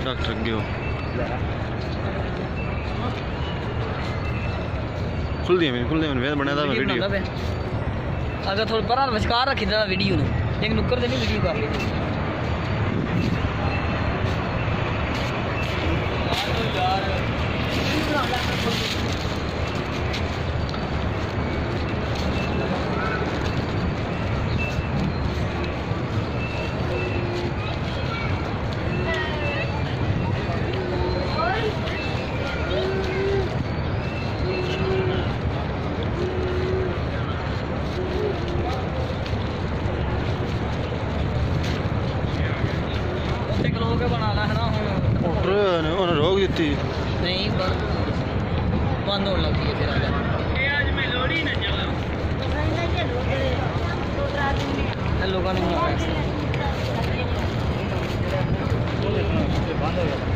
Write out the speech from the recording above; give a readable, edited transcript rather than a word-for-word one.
doctor अगे हो खुलदी है बना था वीडियो अगर थोड़ा पर विचकार रखी था वीडियो ने लेकिन नुक्कर से नहीं वीडियो कर ली बनाना है ना मोटर उन्हें रोक दी नहीं बंद होने लगी है फिर लोगों ने बंद हो गया